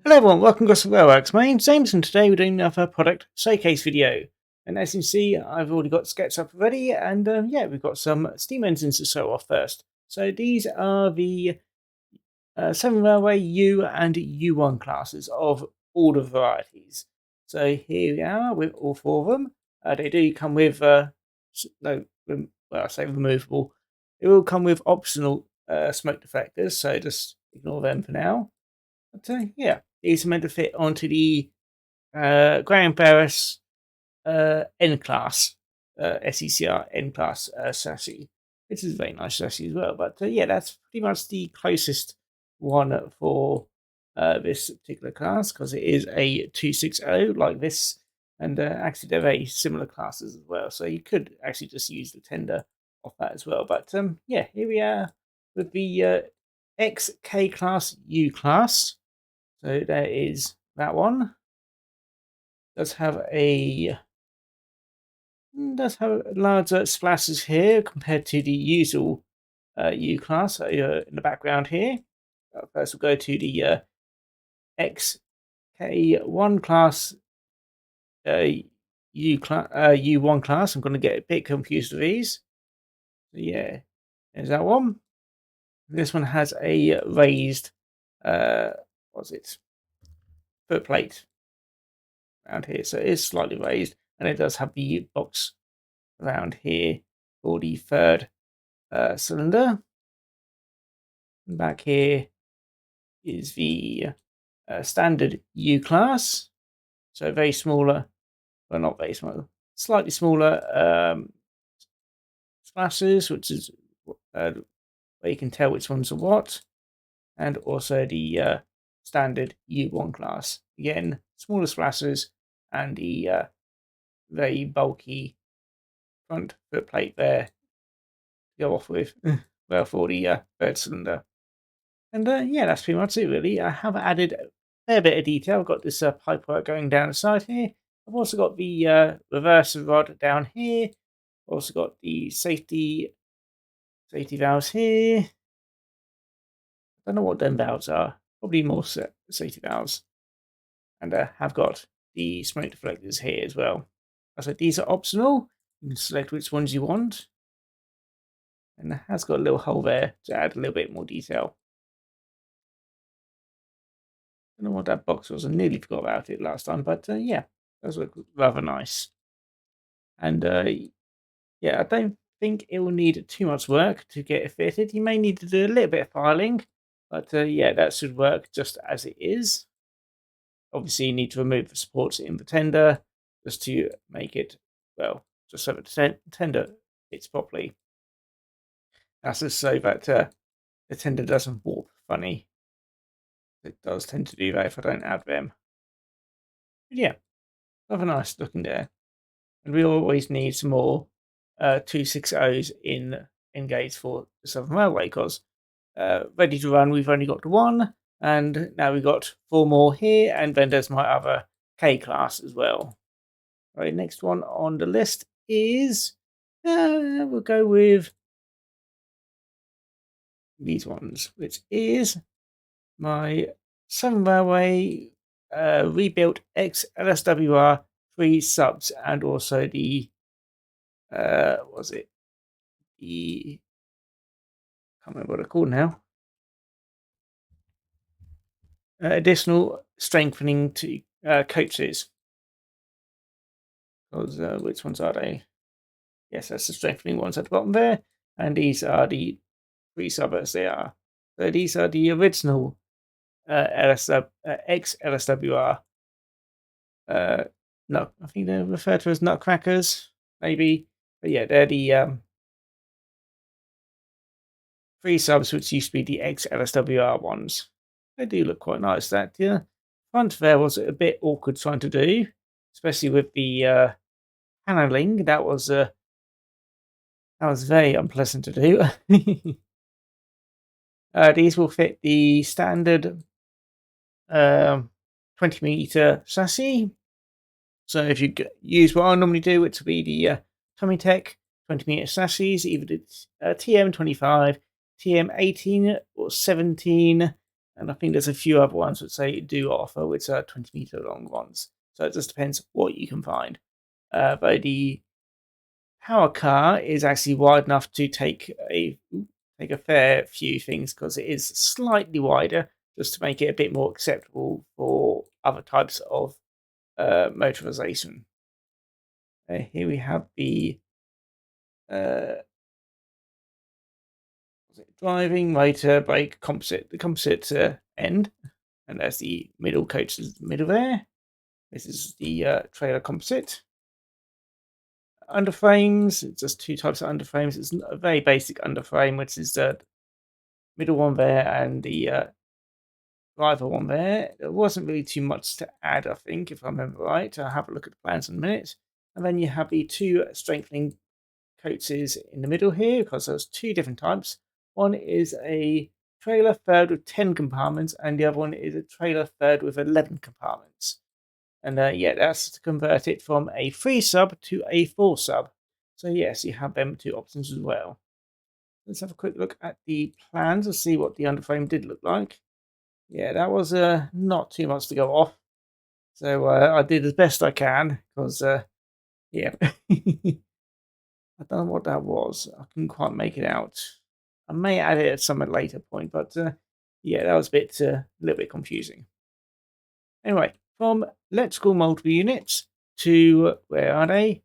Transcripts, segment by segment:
Hello everyone, welcome to Gosport Railworks. My name's James and today we're doing another product showcase video. And as you can see, I've already got sketches up ready and yeah, we've got some steam engines to show off first. So these are the Southern Railway U and U1 classes of all the varieties. So here we are with all four of them. They do come with, I say removable. They will come with optional smoke deflectors, so just ignore them for now. But yeah, these are meant to fit onto the Grand Barris N-Class, SECR N-Class chassis. This is a very nice chassis as well. But yeah, that's pretty much the closest one for this particular class, because it is a 260 like this. And actually, they're very similar classes as well. So you could actually just use the tender off that as well. But yeah, here we are with the XK Class U Class. So there is that one. Does have larger splashes here compared to the usual U class in the background here. First we'll go to the XK1 class U1 class. I'm going to get a bit confused with these. So yeah, there's that one. This one has a raised foot plate around here, so it is slightly raised, and it does have the box around here for the third cylinder. And back here is the standard U class, so very smaller, well, not very small, slightly smaller splashes, which is where you can tell which ones are what, and also the standard U1 class. Again, smaller splashes and the very bulky front foot plate there to go off with, well, for the third cylinder. And yeah, that's pretty much it really. I have added a fair bit of detail. I've got this pipework going down the side here. I've also got the reverse rod down here. I've also got the safety valves here. I don't know what them valves are. Probably more safety valves. And have got the smoke deflectors here as well. I said these are optional. You can select which ones you want. And it has got a little hole there to add a little bit more detail. I don't know what that box was. I nearly forgot about it last time. But yeah, those look rather nice. And yeah, I don't think it will need too much work to get it fitted. You may need to do a little bit of filing. But yeah, that should work just as it is. Obviously, you need to remove the supports in the tender just to make it, well, just so the tender fits properly. That's just so that the tender doesn't warp funny. It does tend to do that if I don't add them. But yeah, rather nice looking there. And we always need some more 260s in Engage for the Southern Railway, because ready to run, we've only got one. And now we've got 4 more here, and then there's my other K class as well. Right, next one on the list is, we'll go with these ones, which is my Southern Railway rebuilt XLSWR 3 subs, and also the, I can't remember what they're called now. Additional strengthening to coaches. Because which ones are they? Yes, that's the strengthening ones at the bottom there, and these are the 3 subbers. They are. So these are the original ex-LSWR. No, I think they're referred to as Nutcrackers, maybe. But yeah, they're the 3 subs, which used to be the ex-LSWR ones. They do look quite nice. That front there was a bit awkward trying to do, especially with the paneling. That was very unpleasant to do. These will fit the standard 20mm chassis. So if you use what I normally do, it will be the Tomitech 20mm chassis, either the TM25, TM18 or 17, And I think there's a few other ones which they do offer, which are 20-meter long ones. So it just depends what you can find. But the power car is actually wide enough to take a fair few things, because it is slightly wider, just to make it a bit more acceptable for other types of motorization. Here we have the driving, motor, brake, composite. The composite end, and there's the middle coach's middle there. This is the trailer composite. Underframes, it's just two types of underframes. It's a very basic underframe, which is the middle one there and the driver one there. There wasn't really too much to add, I think, if I remember right. I'll have a look at the plans in a minute. And then you have the two strengthening coaches in the middle here, because there's two different types. One is a trailer third with 10 compartments, and the other one is a trailer third with 11 compartments. And yeah, that's to convert it from a 3 sub to a 4 sub. So yes, you have them two options as well. Let's have a quick look at the plans to see what the underframe did look like. Yeah, that was not too much to go off. So I did as best I can, because yeah, I don't know what that was. I couldn't quite make it out. I may add it at some later point, but yeah, that was a little bit confusing. Anyway, from electrical multiple units to, where are they?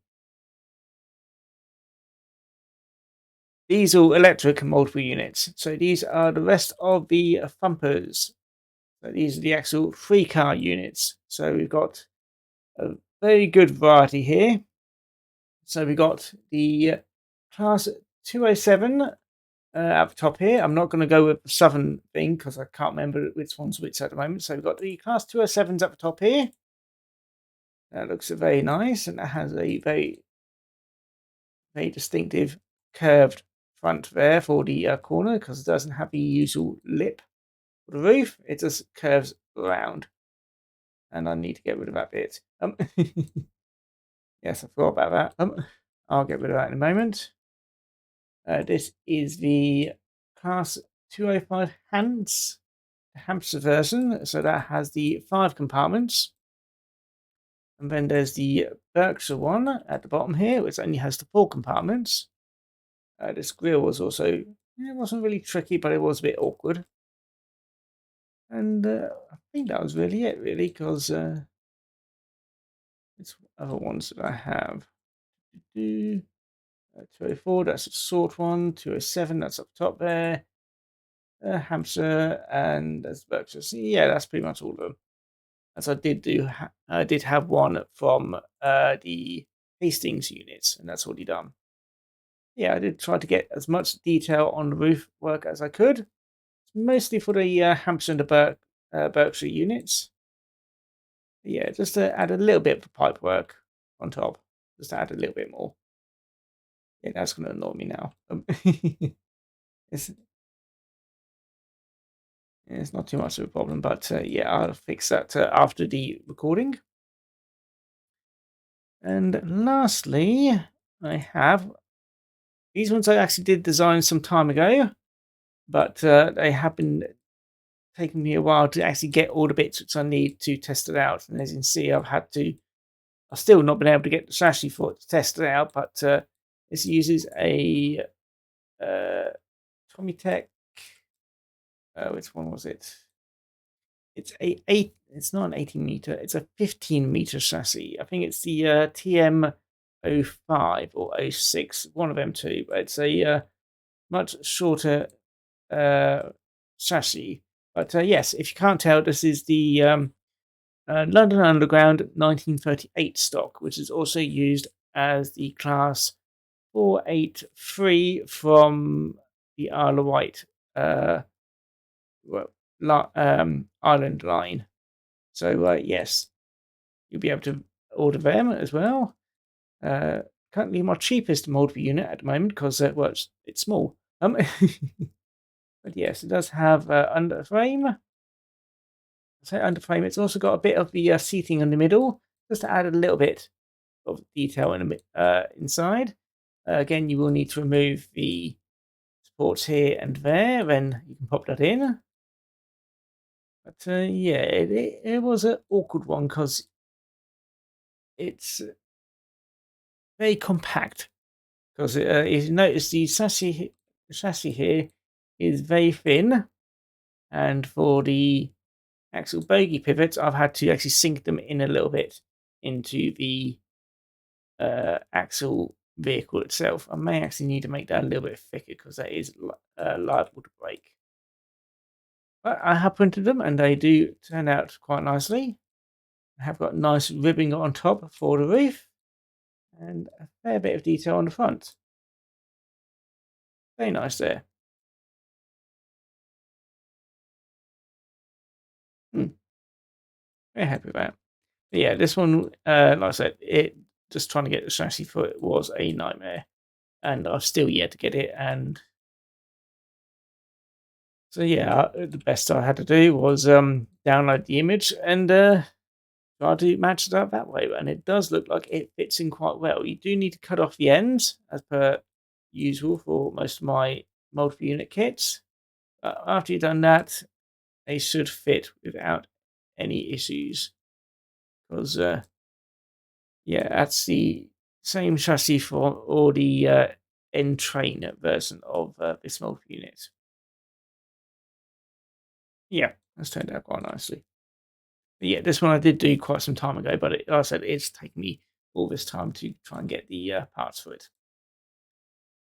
Diesel electric multiple units. So these are the rest of the Thumpers. So these are the actual 3-car units. So we've got a very good variety here. So we've got the Class 207 at the top here. I'm not going to go with the Southern thing, because I can't remember which one's which at the moment. So we've got the Class 207s at the top here. That looks very nice, and that has a very, very distinctive curved front there for the corner, because it doesn't have the usual lip for the roof. It just curves around, and I need to get rid of that bit. Yes, I forgot about that. I'll get rid of that in a moment. This is the Class 205 Hans, the hamster version. So that has the 5 compartments. And then there's the Berkshire one at the bottom here, which only has the 4 compartments. This grill was also, it wasn't really tricky, but it was a bit awkward. And I think that was really it, because it's other ones that I have. 204, that's a short one. 207, that's up top there. Hamster, and there's Berkshire. So yeah, that's pretty much all of them. As I did have one from the Hastings units, and that's already done. Yeah, I did try to get as much detail on the roof work as I could, mostly for the Hampshire and the Berkshire units. But yeah, just to add a little bit of the pipe work on top, just to add a little bit more. Yeah, that's going to annoy me now. It's not too much of a problem, but yeah, I'll fix that after the recording. And lastly, I have these ones. I actually did design some time ago, but they have been taking me a while to actually get all the bits which I need to test it out. And as you can see, I've still not been able to get the chassis for it to test it out, but this uses a Tomitech. Which one was it? It's it's not an 18-meter. It's a 15-meter chassis. I think it's the TM05 or 06, one of them two. But it's a much shorter chassis. But yes, if you can't tell, this is the London Underground 1938 stock, which is also used as the Class 483 from the Isle of Wight Island line. So yes, you'll be able to order them as well. Currently my cheapest multiple unit at the moment, because well, it's small. But yes, it does have underframe. So underframe, it's also got a bit of the seating in the middle, just to add a little bit of detail inside. Again, you will need to remove the supports here and there, then you can pop that in. But yeah, it was an awkward one because it's very compact. Because if you notice, the chassis here is very thin, and for the axle bogie pivots, I've had to actually sink them in a little bit into the axle vehicle itself. I may actually need to make that a little bit thicker because that is liable to break. But I have printed them, and they do turn out quite nicely. I have got nice ribbing on top for the roof, and a fair bit of detail on the front. Very nice there. Very happy with that. But yeah, this one, like I said, it just trying to get the chassis for it was a nightmare, and I've still yet to get it. And so yeah, the best I had to do was download the image and try to match it up that way. And it does look like it fits in quite well. You do need to cut off the ends, as per usual for most of my multiple unit kits. After you've done that, they should fit without any issues. Because yeah, that's the same chassis for all the end train version of this multi unit. Yeah, that's turned out quite nicely. But yeah, this one I did do quite some time ago, but like I said, it's taken me all this time to try and get the parts for it.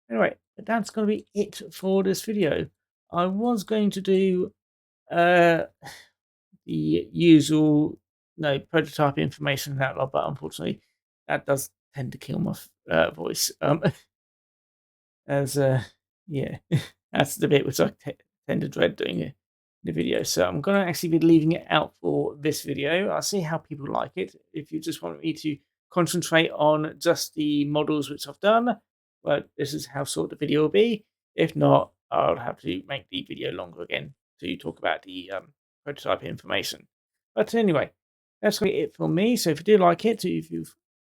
Anyway, that's going to be it for this video. I was going to do the usual prototype information out loud, but unfortunately that does tend to kill my voice. As yeah, that's the bit which I tend to dread doing the video. So I'm going to actually be leaving it out for this video. I'll see how people like it. If you just want me to concentrate on just the models which I've done, well, this is how sort of the video will be. If not, I'll have to make the video longer again to talk about the prototype information. But anyway, that's going to be it for me. So if you do like it, if you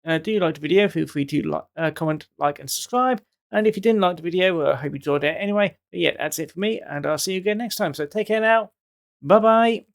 do like the video, feel free to comment, like, and subscribe. And if you didn't like the video, well, I hope you enjoyed it anyway. But yeah, that's it for me, and I'll see you again next time. So take care now. Bye-bye.